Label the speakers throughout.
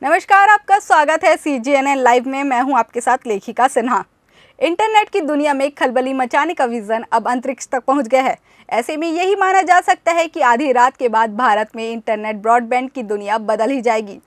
Speaker 1: नमस्कार, आपका स्वागत है CGNN लाइव में। मैं हूं आपके साथ लेखिका सिन्हा। इंटरनेट की दुनिया में खलबली मचाने का विजन अब अंतरिक्ष तक पहुंच गया है। ऐसे में यही माना जा सकता है कि आधी रात के बाद भारत में इंटरनेट ब्रॉडबैंड की दुनिया बदल ही जाएगी।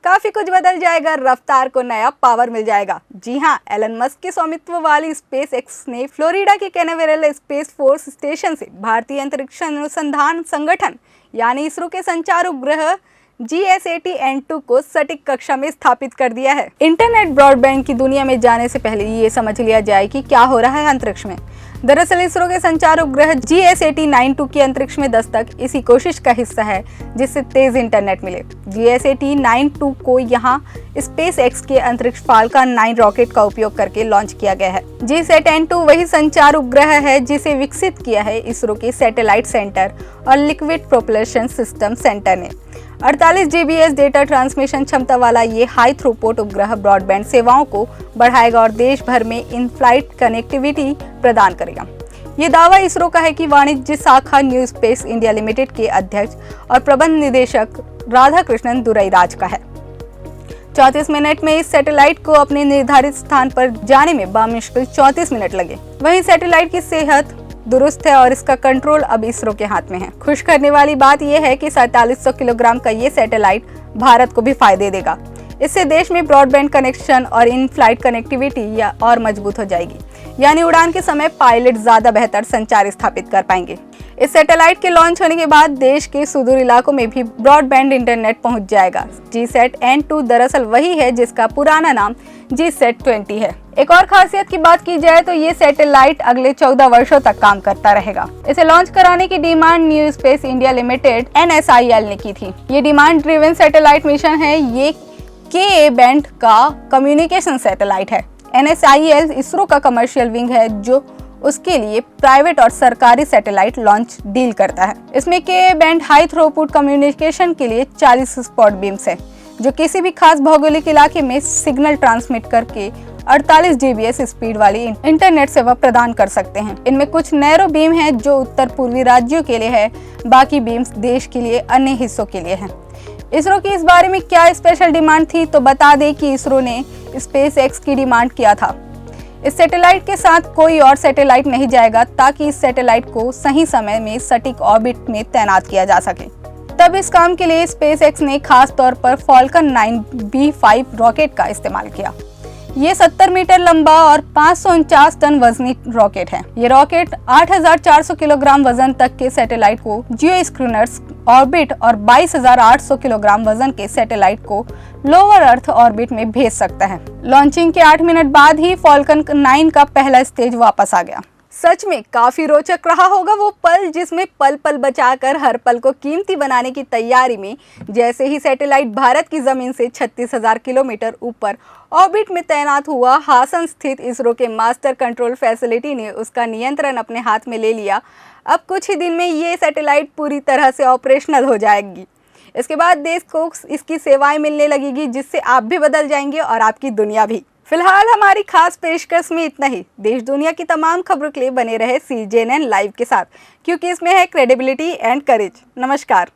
Speaker 1: काफ़ी कुछ बदल जाएगा, रफ्तार को नया पावर मिल जाएगा। जी हाँ, एलन मस्क के स्वामित्व वाली स्पेस एक्स ने फ्लोरिडा के कैनावेरल स्पेस फोर्स स्टेशन से भारतीय अंतरिक्ष अनुसंधान संगठन यानी इसरो के संचार उपग्रह GSAT-N2 को सटीक कक्षा में स्थापित कर दिया है। इंटरनेट ब्रॉडबैंड की दुनिया में जाने से पहले ये समझ लिया जाए कि क्या हो रहा है अंतरिक्ष में। दरअसल इसरो के संचार उपग्रह GSAT-9 की अंतरिक्ष में दस्तक इसी कोशिश का हिस्सा है जिससे तेज इंटरनेट मिले। GSAT-9 को यहाँ स्पेस एक्स के अंतरिक्ष फाल्कन 9 रॉकेट का उपयोग करके लॉन्च किया गया है। GSAT-N2 वही संचार उपग्रह है जिसे विकसित किया है इसरो के सैटेलाइट सेंटर और लिक्विड प्रोपल्शन सिस्टम सेंटर ने। 48 GBs डेटा ट्रांसमिशन क्षमता वाला ये हाई थ्रूपुट उपग्रह ब्रॉडबैंड सेवाओं को बढ़ाएगा और देश भर में इन फ्लाइट कनेक्टिविटी प्रदान करेगा। ये दावा इसरो का है कि वाणिज्य शाखा न्यू स्पेस इंडिया लिमिटेड के अध्यक्ष और प्रबंध निदेशक राधाकृष्णन दुरईराज का है। 34 मिनट में इस सैटेलाइट को अपने निर्धारित स्थान पर जाने में बामुश्किल 34 मिनट लगे। वहीं सैटेलाइट की सेहत दुरुस्त है और इसका कंट्रोल अब इसरो के हाथ में है। खुश करने वाली बात यह है कि 4700 किलोग्राम का ये सैटेलाइट भारत को भी फायदे देगा। इससे देश में ब्रॉडबैंड कनेक्शन और इन फ्लाइट कनेक्टिविटी और मजबूत हो जाएगी, यानी उड़ान के समय पायलट ज्यादा बेहतर संचार स्थापित कर पाएंगे। इस सैटेलाइट के लॉन्च होने के बाद देश के सुदूर इलाकों में भी ब्रॉडबैंड इंटरनेट पहुंच जाएगा। GSAT-N2 दरअसल वही है जिसका पुराना नाम GSAT-20 है। एक और खासियत की बात की जाए तो ये सैटेलाइट अगले 14 वर्षों तक काम करता रहेगा। इसे लॉन्च कराने की demand new space India limited NSIL ने की थी। ये डिमांड ड्रिवन सैटेलाइट मिशन है। ये Ka बैंड का कम्युनिकेशन सैटेलाइट है। NSIL इसरो का कमर्शियल विंग है जो उसके लिए प्राइवेट और सरकारी सैटेलाइट लॉन्च डील करता है। इसमें Ka band high throughput communication के लिए 40 स्पॉट बीम्स है जो किसी भी खास भौगोलिक इलाके में सिग्नल ट्रांसमिट करके 48 GBs स्पीड वाली इंटरनेट सेवा प्रदान कर सकते हैं। इनमें कुछ नैरो बीम हैं जो उत्तर पूर्वी राज्यों के लिए है, बाकी बीम्स देश के लिए अन्य हिस्सों के लिए हैं। इसरो की इस बारे में क्या स्पेशल डिमांड थी तो बता दें कि इसरो ने स्पेस एक्स की डिमांड किया था। इस सैटेलाइट के साथ कोई और सैटेलाइट नहीं जाएगा ताकि इस सैटेलाइट को सही समय में सटीक ऑर्बिट में तैनात किया जा सके। तब इस काम के लिए स्पेस एक्स ने खास तौर पर फाल्कन 9B5 रॉकेट का इस्तेमाल किया। ये 70 मीटर लंबा और 549 टन वजनी रॉकेट है। ये रॉकेट 8400 किलोग्राम वजन तक के सैटेलाइट को जियोस्क्रिनर्स ऑर्बिट और 22800 किलोग्राम वजन के सैटेलाइट को लोअर अर्थ ऑर्बिट में भेज सकता है। लॉन्चिंग के 8 मिनट बाद ही फाल्कन 9 का पहला स्टेज वापस आ गया। सच में काफी रोचक रहा होगा वो पल जिसमें पल पल बचाकर हर पल को कीमती बनाने की तैयारी में जैसे ही सैटेलाइट भारत की जमीन से 36,000 किलोमीटर ऊपर ऑर्बिट में तैनात हुआ, हासन स्थित इसरो के मास्टर कंट्रोल फैसिलिटी ने उसका नियंत्रण अपने हाथ में ले लिया। अब कुछ ही दिन में ये सैटेलाइट पूरी तरह से ऑपरेशनल हो जाएगी। इसके बाद देश को इसकी सेवाएं मिलने लगेगी जिससे आप भी बदल जाएंगे और आपकी दुनिया भी। फिलहाल हमारी खास पेशकश में इतना ही। देश दुनिया की तमाम खबरों के लिए बने रहे CGNN लाइव के साथ, क्योंकि इसमें है क्रेडिबिलिटी एंड करेज। नमस्कार।